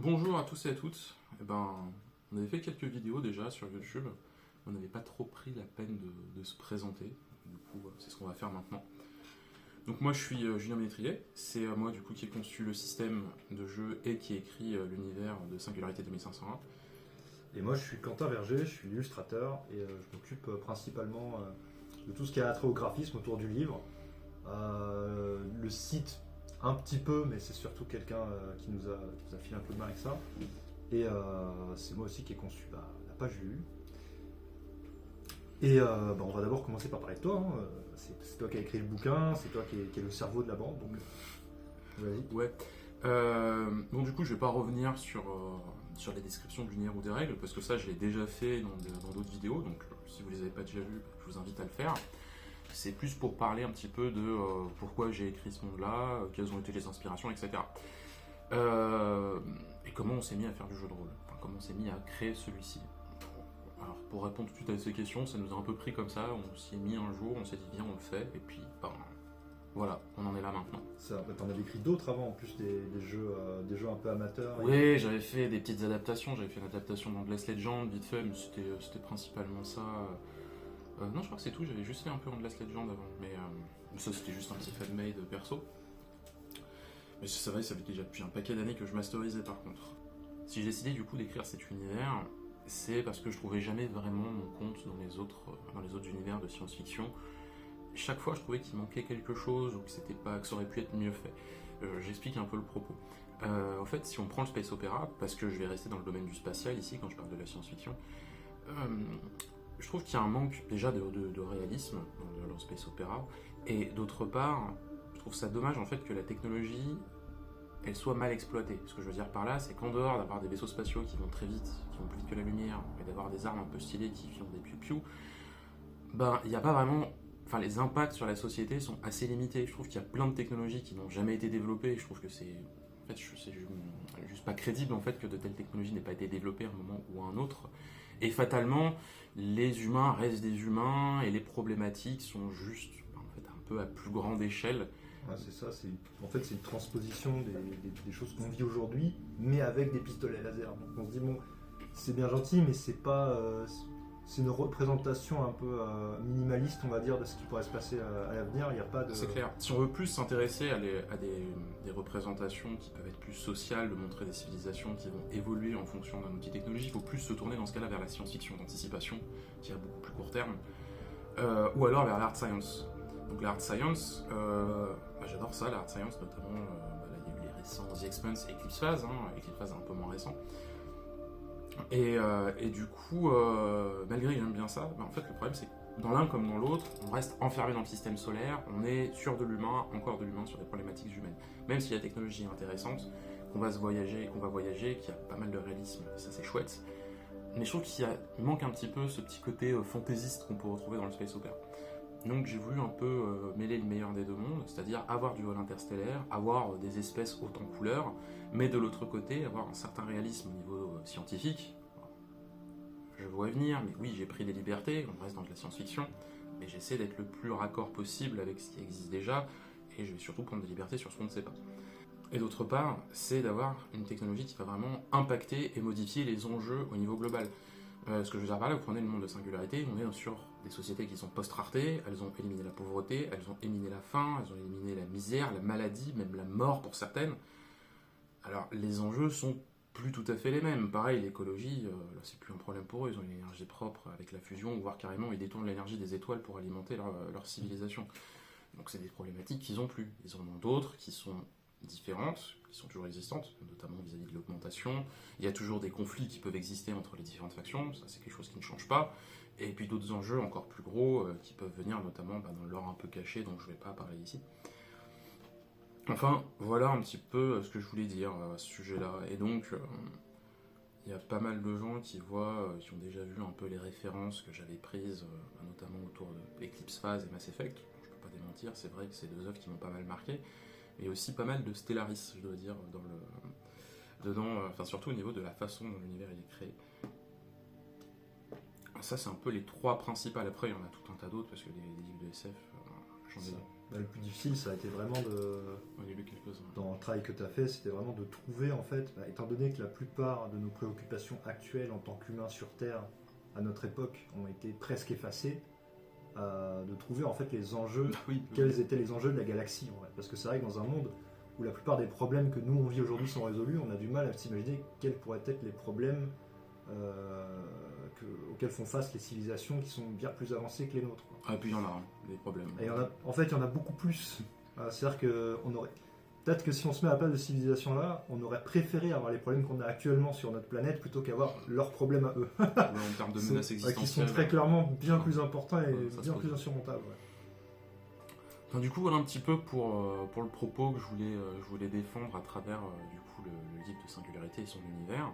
Bonjour à tous et à toutes. On avait fait quelques vidéos déjà sur YouTube. On n'avait pas trop pris la peine de se présenter. Du coup, c'est ce qu'on va faire maintenant. Donc moi, je suis Julien Ménétrier. C'est moi du coup qui ai conçu le système de jeu et qui ai écrit l'univers de Singularité 2501. Et moi, je suis Quentin Verger, je suis illustrateur et je m'occupe principalement de tout ce qui a trait au graphisme autour du livre. Le site, un petit peu, mais c'est surtout quelqu'un qui nous a filé un peu de main avec ça. Et c'est moi aussi qui ai conçu la page U. Et on va d'abord commencer par parler de toi. Hein. C'est toi qui as écrit le bouquin, c'est toi qui es le cerveau de la bande. Donc, vas-y. Ouais. Bon, du coup, je vais pas revenir sur les descriptions de l'univers ou des règles, parce que ça, je l'ai déjà fait dans d'autres vidéos, donc si vous les avez pas déjà vues, je vous invite à le faire. C'est plus pour parler un petit peu de pourquoi j'ai écrit ce monde-là, quelles ont été les inspirations, etc. Et comment on s'est mis à faire du jeu de rôle, enfin, comment on s'est mis à créer celui-ci. Alors, pour répondre tout de suite à ces questions, ça nous a un peu pris comme ça, on s'y est mis un jour, on s'est dit viens, on le fait, et puis, voilà, on en est là maintenant. T'en avais écrit d'autres avant, en plus des jeux un peu amateurs. Oui, j'avais fait des petites adaptations, j'avais fait une adaptation d'Endless Legend, vite fait, mais c'était principalement ça. Non, je crois que c'est tout, j'avais juste fait un peu Endless Legend avant, mais ça c'était juste un petit fanmade perso. Mais c'est vrai, ça fait déjà depuis un paquet d'années que je masterisais par contre. Si j'ai décidé du coup d'écrire cet univers, c'est parce que je trouvais jamais vraiment mon compte dans les autres univers de science-fiction. Chaque fois je trouvais qu'il manquait quelque chose ou que ça aurait pu être mieux fait. J'explique un peu le propos. En fait, si on prend le space opéra, parce que je vais rester dans le domaine du spatial ici quand je parle de la science-fiction, je trouve qu'il y a un manque déjà de réalisme dans le space opéra, et d'autre part, je trouve ça dommage en fait que la technologie elle soit mal exploitée. Ce que je veux dire par là, c'est qu'en dehors d'avoir des vaisseaux spatiaux qui vont très vite, qui vont plus vite que la lumière, et d'avoir des armes un peu stylées qui font des piou-piou, il n'y a pas vraiment. Enfin, les impacts sur la société sont assez limités. Je trouve qu'il y a plein de technologies qui n'ont jamais été développées. Je trouve que c'est. En fait, c'est juste pas crédible en fait que de telles technologies n'aient pas été développées à un moment ou à un autre. Et fatalement, les humains restent des humains et les problématiques sont juste en fait, un peu à plus grande échelle. Ouais, c'est ça, en fait c'est une transposition des choses qu'on vit aujourd'hui, mais avec des pistolets laser. Donc on se dit, bon, c'est bien gentil, mais c'est pas. C'est une représentation un peu minimaliste, on va dire, de ce qui pourrait se passer à l'avenir. Il n'y a pas de. C'est clair. Si on veut plus s'intéresser à des représentations qui peuvent être plus sociales, de montrer des civilisations qui vont évoluer en fonction d'un outil technologique, il faut plus se tourner dans ce cas-là vers la science-fiction d'anticipation, qui est à beaucoup plus court terme, ou alors vers l'art science. Donc l'art science, j'adore ça, l'art science notamment. Là, il y a eu les récents The Expanse et Eclipse Phase, Eclipse Phase est un peu moins récent. Et du coup, malgré que j'aime bien ça, en fait le problème c'est que dans l'un comme dans l'autre, on reste enfermé dans le système solaire, on est sur de l'humain, encore de l'humain sur des problématiques humaines. Même si la technologie est intéressante, qu'on va voyager, qu'il y a pas mal de réalisme, ça c'est chouette. Mais je trouve qu'il manque un petit peu ce petit côté fantaisiste qu'on peut retrouver dans le space opera. Donc j'ai voulu un peu mêler le meilleur des deux mondes, c'est-à-dire avoir du vol interstellaire, avoir des espèces hautes en couleurs, mais de l'autre côté avoir un certain réalisme au niveau scientifique. Je vois venir, mais oui j'ai pris des libertés, on reste dans de la science-fiction, mais j'essaie d'être le plus raccord possible avec ce qui existe déjà, et je vais surtout prendre des libertés sur ce qu'on ne sait pas. Et d'autre part, c'est d'avoir une technologie qui va vraiment impacter et modifier les enjeux au niveau global. Ce que je veux dire par là, vous prenez le monde de Singularité, on est sur des sociétés qui sont post-rareté, elles ont éliminé la pauvreté, elles ont éliminé la faim, elles ont éliminé la misère, la maladie, même la mort pour certaines. Alors les enjeux sont plus tout à fait les mêmes. Pareil, l'écologie, là c'est plus un problème pour eux, ils ont une énergie propre avec la fusion, voire carrément ils détournent l'énergie des étoiles pour alimenter leur civilisation. Donc c'est des problématiques qu'ils n'ont plus. Ils en ont d'autres qui sont différentes, qui sont toujours existantes, notamment vis-à-vis de l'augmentation. Il y a toujours des conflits qui peuvent exister entre les différentes factions, ça c'est quelque chose qui ne change pas. Et puis d'autres enjeux encore plus gros qui peuvent venir notamment dans l'or un peu caché dont je ne vais pas parler ici. Enfin, voilà un petit peu ce que je voulais dire à ce sujet-là. Et donc, il y a pas mal de gens qui qui ont déjà vu un peu les références que j'avais prises, notamment autour de Eclipse Phase et Mass Effect. Je peux pas démentir, c'est vrai que c'est deux œuvres qui m'ont pas mal marqué. Et aussi pas mal de Stellaris, je dois dire, dedans, surtout au niveau de la façon dont l'univers est créé. Ça, c'est un peu les trois principales. Après, il y en a tout un tas d'autres, parce que des livres de SF, j'en ai Le plus difficile, ça a été vraiment On a eu quelques-uns. dans le travail que tu as fait, c'était vraiment de trouver, en fait, étant donné que la plupart de nos préoccupations actuelles en tant qu'humains sur Terre, à notre époque, ont été presque effacées, de trouver en fait les enjeux, quels étaient les enjeux de la galaxie. En fait. Parce que c'est vrai que dans un monde où la plupart des problèmes que nous on vit aujourd'hui sont résolus, on a du mal à s'imaginer quels pourraient être les problèmes auxquels font face les civilisations qui sont bien plus avancées que les nôtres. Quoi. Ah, et puis il y en a des problèmes. Et en fait, il y en a beaucoup plus. C'est-à-dire qu'on aurait. Peut-être que si on se met à la place de civilisation là, on aurait préféré avoir les problèmes qu'on a actuellement sur notre planète plutôt qu'avoir leurs problèmes à eux. En termes de menaces existentielles. Qui sont très clairement bien plus importants et bien plus insurmontables. Ouais. Enfin, du coup, voilà un petit peu pour le propos que je voulais défendre à travers du coup, le guide de singularité et son univers.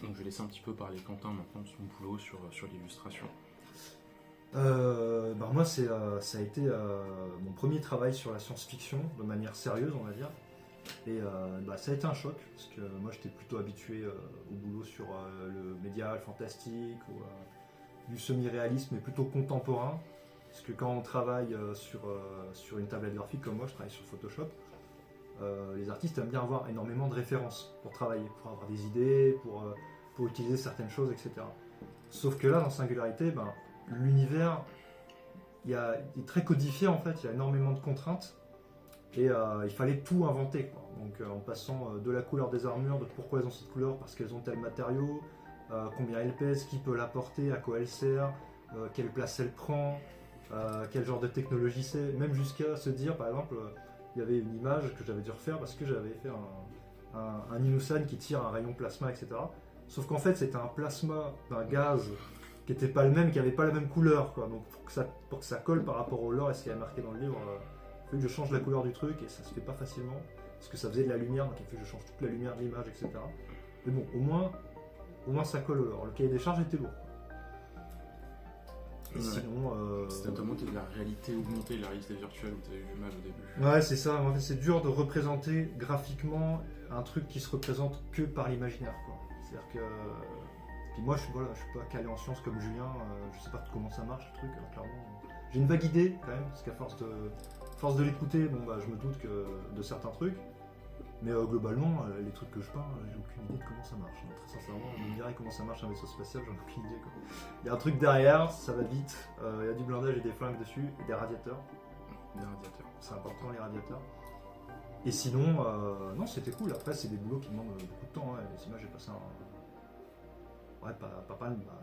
Donc je vais laisser un petit peu parler Quentin maintenant de son boulot sur l'illustration. Moi, ça a été mon premier travail sur la science-fiction de manière sérieuse, on va dire. Et ça a été un choc, parce que moi j'étais plutôt habitué au boulot sur le médiéval fantastique, ou du semi-réalisme, mais plutôt contemporain. Parce que quand on travaille sur une tablette graphique comme moi, je travaille sur Photoshop, les artistes aiment bien avoir énormément de références pour travailler, pour avoir des idées, pour utiliser certaines choses, etc. Sauf que là, dans Singularité, l'univers il est très codifié en fait, il y a énormément de contraintes et il fallait tout inventer, quoi. Donc en passant de la couleur des armures, de pourquoi elles ont cette couleur, parce qu'elles ont tel matériau, combien elles pèsent, qui peut la porter, à quoi elle sert, quelle place elle prend, quel genre de technologie c'est, même jusqu'à se dire par exemple, il y avait une image que j'avais dû refaire parce que j'avais fait un Inusan qui tire un rayon plasma, etc. Sauf qu'en fait c'était un plasma d'un gaz qui n'était pas le même, qui n'avait pas la même couleur, quoi. Donc pour que ça colle par rapport au lore et ce qui est marqué dans le livre, il faut que je change la couleur du truc et ça se fait pas facilement parce que ça faisait de la lumière, donc il faut que je change toute la lumière de l'image, etc. Mais bon, au moins ça colle au lore. Le cahier des charges était lourd. Et sinon, c'était notamment de la réalité augmentée, la réalité virtuelle où tu avais eu mal au début. Ouais, c'est ça. En fait, c'est dur de représenter graphiquement un truc qui se représente que par l'imaginaire, quoi. C'est-à-dire que puis moi, je suis pas calé en sciences comme Julien, je sais pas comment ça marche le truc, alors, clairement. J'ai une vague idée quand même, parce qu'à force de l'écouter, je me doute de certains trucs, mais globalement, les trucs que je peins, j'ai aucune idée de comment ça marche. Donc, très sincèrement, on me dirait comment ça marche un vaisseau spatial, j'en ai aucune idée, quoi. Il y a un truc derrière, ça va vite, il y a du blindage et des flingues dessus, et des radiateurs. C'est important les radiateurs. Et sinon, non, c'était cool. Après, c'est des boulots qui demandent beaucoup de temps. Hein. Les images, j'ai passé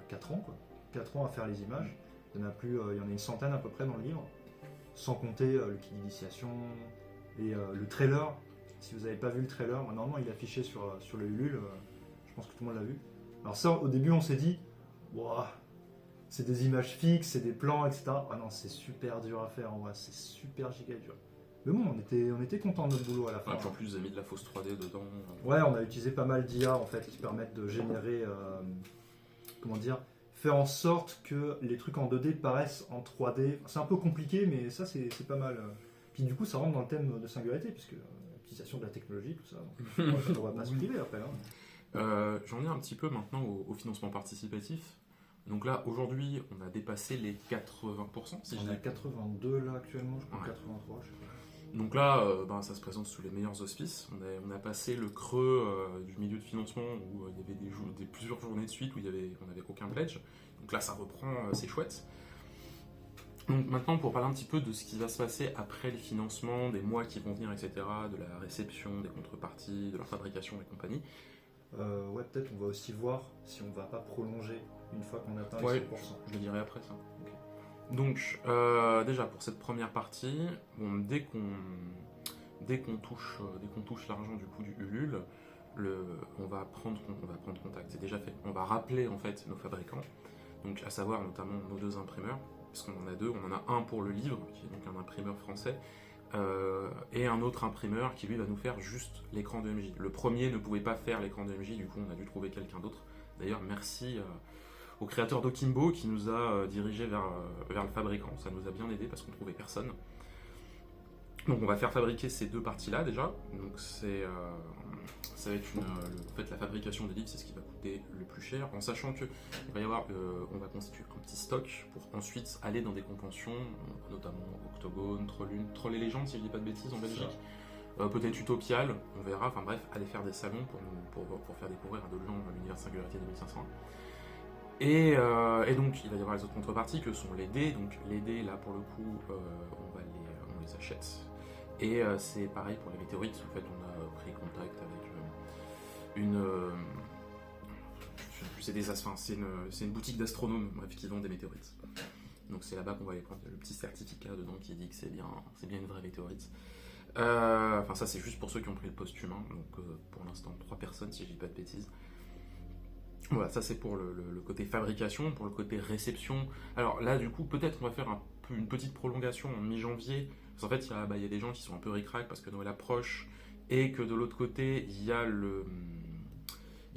4 ans, quoi. 4 ans à faire les images. Il y en a une centaine à peu près dans le livre, sans compter le kit d'initiation et le trailer. Si vous n'avez pas vu le trailer, normalement il est affiché sur le Ulule, je pense que tout le monde l'a vu. Alors ça, au début on s'est dit, wow, c'est des images fixes, c'est des plans, etc. Ah non, c'est super dur à faire en vrai, c'est super giga dur. Mais bon, on était content de notre boulot à la fin. En plus, vous avez mis de la fausse 3D dedans. Ouais, on a utilisé pas mal d'IA en fait qui permettent de générer, faire en sorte que les trucs en 2D paraissent en 3D. C'est un peu compliqué, mais ça c'est pas mal. Puis du coup, ça rentre dans le thème de singularité, puisque l'utilisation de la technologie, tout ça. Donc, on va pas se priver après. Hein. J'en ai un petit peu maintenant au financement participatif. Donc là, aujourd'hui, on a dépassé les 80%. Si on est à 82 là actuellement, je crois, ouais. 83, je sais pas. Donc là, ça se présente sous les meilleurs auspices. On a passé le creux du milieu de financement où il y avait plusieurs journées de suite où on n'avait aucun pledge. Donc là, ça reprend, c'est chouette. Donc maintenant, pour parler un petit peu de ce qui va se passer après le financement, des mois qui vont venir, etc., de la réception, des contreparties, de leur fabrication et compagnie. Ouais, peut-être on va aussi voir si on ne va pas prolonger une fois qu'on atteint les 100%. Je le dirai après ça. Okay. Donc, déjà pour cette première partie, dès qu'on touche l'argent du coup du Ulule, on va prendre contact. C'est déjà fait. On va rappeler en fait nos fabricants, donc à savoir notamment nos 2 imprimeurs, parce qu'on en a 2. On en a un pour le livre, qui est donc un imprimeur français, et un autre imprimeur qui lui va nous faire juste l'écran de MJ. Le premier ne pouvait pas faire l'écran de MJ, du coup on a dû trouver quelqu'un d'autre. D'ailleurs, merci au créateur d'Okimbo qui nous a dirigé vers le fabricant. Ça nous a bien aidé parce qu'on ne trouvait personne. Donc on va faire fabriquer ces 2 parties-là déjà. Donc c'est ça va être en fait, la fabrication des livres, c'est ce qui va coûter le plus cher, en sachant que il va y avoir, on va constituer un petit stock pour ensuite aller dans des conventions, notamment Octogone, Troll et Légendes, si je dis pas de bêtises, en Belgique. Peut-être Utopial, on verra, enfin bref, aller faire des salons pour faire découvrir à d'autres gens l'univers Singularité 2500. Et donc il va y avoir les autres contreparties que sont les dés, donc les dés là pour le coup on les achète. Et c'est pareil pour les météorites, en fait on a pris contact avec c'est une boutique d'astronomes qui vend des météorites. Donc c'est là-bas qu'on va aller prendre le petit certificat dedans qui dit que c'est bien une vraie météorite. Enfin ça c'est juste pour ceux qui ont pris le post-humain, donc pour l'instant 3 personnes si je dis pas de bêtises. Voilà, ça c'est pour le côté fabrication. Pour le côté réception, alors là du coup peut-être on va faire une petite prolongation en mi-janvier, parce qu'en fait il y a des gens qui sont un peu ric-rac parce que Noël approche, et que de l'autre côté il y a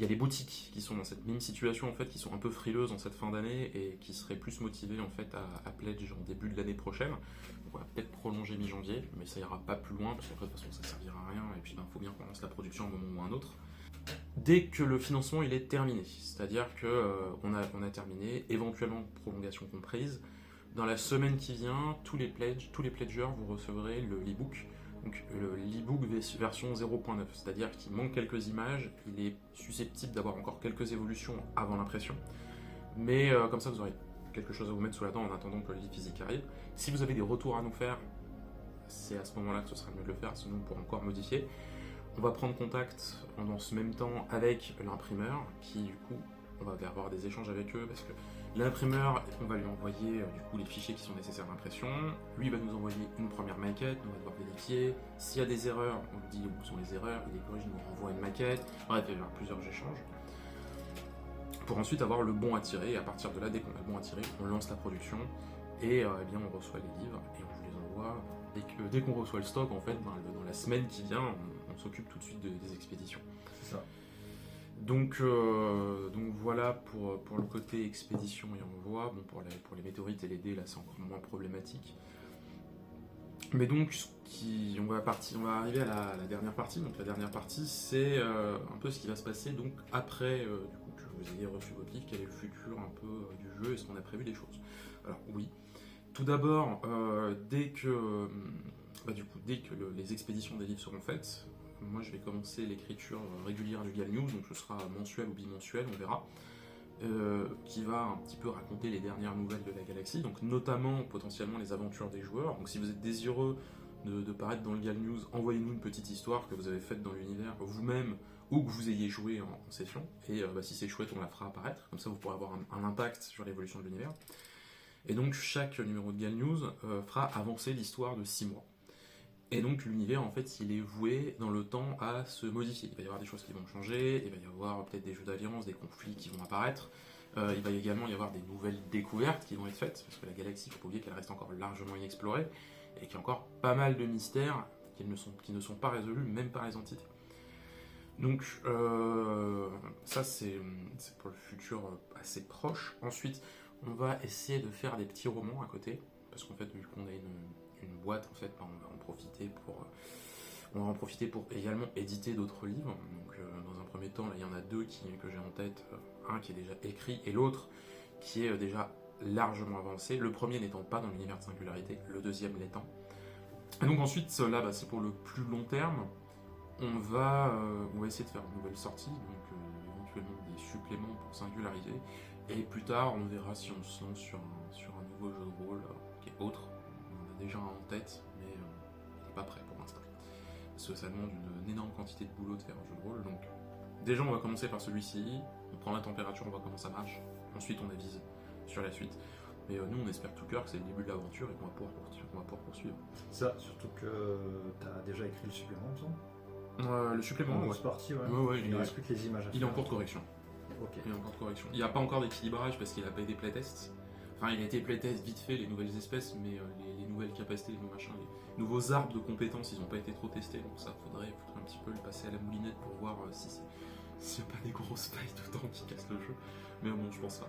les boutiques qui sont dans cette même situation en fait, qui sont un peu frileuses en cette fin d'année et qui seraient plus motivées en fait à pledge en début de l'année prochaine. Donc on va peut-être prolonger mi-janvier, mais ça ira pas plus loin parce qu'après de toute façon ça servira à rien et puis faut bien qu'on lance la production à un moment ou à un autre. Dès que le financement il est terminé, c'est-à-dire que on a terminé, éventuellement prolongation comprise, dans la semaine qui vient, tous les pledgers vous recevrez l'e-book. Donc l'e-book version 0.9, c'est-à-dire qu'il manque quelques images, il est susceptible d'avoir encore quelques évolutions avant l'impression, mais comme ça vous aurez quelque chose à vous mettre sous la dent en attendant que le livre physique arrive. Si vous avez des retours à nous faire, c'est à ce moment-là que ce sera mieux de le faire, sinon on pourra encore modifier. On va prendre contact dans ce même temps avec l'imprimeur, qui du coup, on va avoir des échanges avec eux, parce que l'imprimeur, on va lui envoyer du coup les fichiers qui sont nécessaires à l'impression. Lui va nous envoyer une première maquette, on va devoir vérifier. S'il y a des erreurs, on lui dit où sont les erreurs, il les corrige, il nous renvoie une maquette. Bref, il va y avoir plusieurs échanges. Pour ensuite avoir le bon à tirer, et à partir de là, dès qu'on a le bon à tirer, on lance la production, et eh bien on reçoit les livres, et on vous les envoie. Et que dès qu'on reçoit le stock, en fait, dans la semaine qui vient, on s'occupe tout de suite des expéditions. C'est ça. Donc voilà pour le côté expédition et envoi. Bon, pour les météorites et les dés, là c'est encore moins problématique. Mais donc on va arriver à la dernière partie. Donc la dernière partie c'est un peu ce qui va se passer donc après du coup que vous ayez reçu votre livre, quel est le futur un peu du jeu, est-ce qu'on a prévu des choses. Alors oui. Tout d'abord, dès que les expéditions des livres seront faites, moi je vais commencer l'écriture régulière du Gal News, donc ce sera mensuel ou bimensuel, on verra, qui va un petit peu raconter les dernières nouvelles de la galaxie, donc notamment potentiellement les aventures des joueurs. Donc si vous êtes désireux de paraître dans le Gal News, envoyez-nous une petite histoire que vous avez faite dans l'univers vous-même ou que vous ayez joué en session, et si c'est chouette on la fera apparaître, comme ça vous pourrez avoir un impact sur l'évolution de l'univers. Et donc chaque numéro de Gal News fera avancer l'histoire de 6 mois. Et donc l'univers, en fait, il est voué dans le temps à se modifier. Il va y avoir des choses qui vont changer, il va y avoir peut-être des jeux d'alliance, des conflits qui vont apparaître. Il va également y avoir des nouvelles découvertes qui vont être faites, parce que la galaxie, il ne faut pas oublier qu'elle reste encore largement inexplorée, et qu'il y a encore pas mal de mystères qui ne sont pas résolus, même par les entités. Donc ça c'est pour le futur assez proche. Ensuite, on va essayer de faire des petits romans à côté, parce qu'en fait, vu qu'on a une boîte, en fait, on va en profiter pour également éditer d'autres livres. Donc, dans un premier temps, là, il y en a 2 que j'ai en tête, un qui est déjà écrit et l'autre qui est déjà largement avancé. Le premier n'étant pas dans l'univers de Singularité, le deuxième l'étant. Et donc ensuite, là, c'est pour le plus long terme. On va essayer de faire une nouvelle sortie, donc éventuellement des suppléments pour Singularité. Et plus tard, on verra si on se lance sur un nouveau jeu de rôle qui est autre. On en a déjà un en tête, mais il n'est pas prêt pour l'instant. Parce que ça demande une énorme quantité de boulot de faire un jeu de rôle. Donc déjà, on va commencer par celui-ci. On prend la température, on voit comment ça marche. Ensuite, on avise sur la suite. Mais nous, on espère tout cœur que c'est le début de l'aventure et qu'on va pouvoir poursuivre. Ça, surtout que tu as déjà écrit le supplément, il me semble. Le supplément, ouais. Partie, ouais. Ouais, il ne reste plus que les images à faire. Il est en cours de correction. Okay. Il y a encore de correction. Il n'y a pas encore d'équilibrage parce qu'il n'a pas été playtest. Enfin, il a été playtest vite fait, les nouvelles espèces, mais les nouvelles capacités, les nouveaux machins, les nouveaux arbres de compétences, ils n'ont pas été trop testés. Donc ça, faudrait un petit peu le passer à la moulinette pour voir s'il n'y a pas des grosses failles dedans qui cassent le jeu. Mais bon, je pense pas.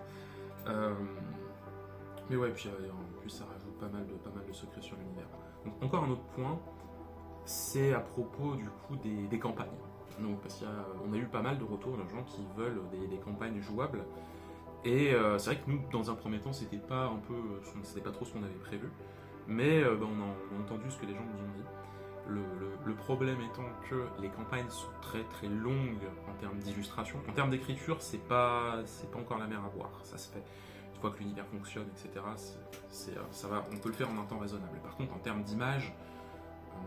Mais ouais, puis en plus ça rajoute pas mal de secrets sur l'univers. Donc encore un autre point, c'est à propos du coup des campagnes. Donc, parce qu'on a eu pas mal de retours de gens qui veulent des campagnes jouables. Et c'est vrai que nous, dans un premier temps, c'était pas trop ce qu'on avait prévu. Mais on a entendu ce que les gens nous ont dit. Le problème étant que les campagnes sont très très longues en termes d'illustration. En termes d'écriture, c'est pas encore la mer à boire. Ça se fait. Une fois que l'univers fonctionne, etc., ça va, on peut le faire en un temps raisonnable. Par contre, en termes d'image,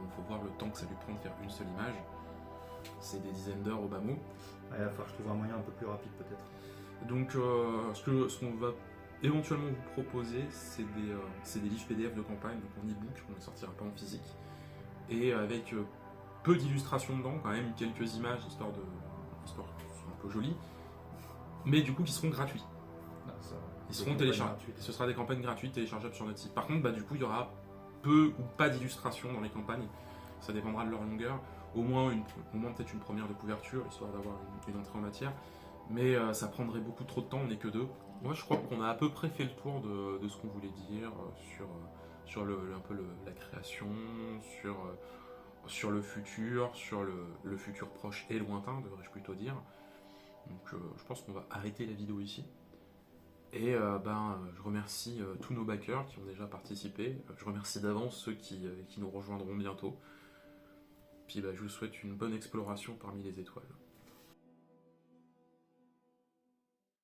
il faut voir le temps que ça lui prend de faire une seule image. C'est des dizaines d'heures au bas mot. Il va falloir que je trouve un moyen un peu plus rapide peut-être. Donc, ce qu'on va éventuellement vous proposer, c'est des livres PDF de campagne, donc en e-book, on ne les sortira pas en physique, et avec peu d'illustrations dedans, quand même quelques images, histoire que ce soit un peu joli, mais du coup qui seront gratuits. Ils seront téléchargeables. Ce sera des campagnes gratuites téléchargeables sur notre site. Par contre, du coup, il y aura peu ou pas d'illustrations dans les campagnes. Ça dépendra de leur longueur. Au moins peut-être une première de couverture, histoire d'avoir une entrée en matière. Mais ça prendrait beaucoup trop de temps, on n'est que deux. Moi, je crois qu'on a à peu près fait le tour de ce qu'on voulait dire sur la création, sur le futur, sur le futur proche et lointain, devrais-je plutôt dire. Donc, je pense qu'on va arrêter la vidéo ici. Et je remercie tous nos backers qui ont déjà participé. Je remercie d'avance ceux qui nous rejoindront bientôt. Puis je vous souhaite une bonne exploration parmi les étoiles.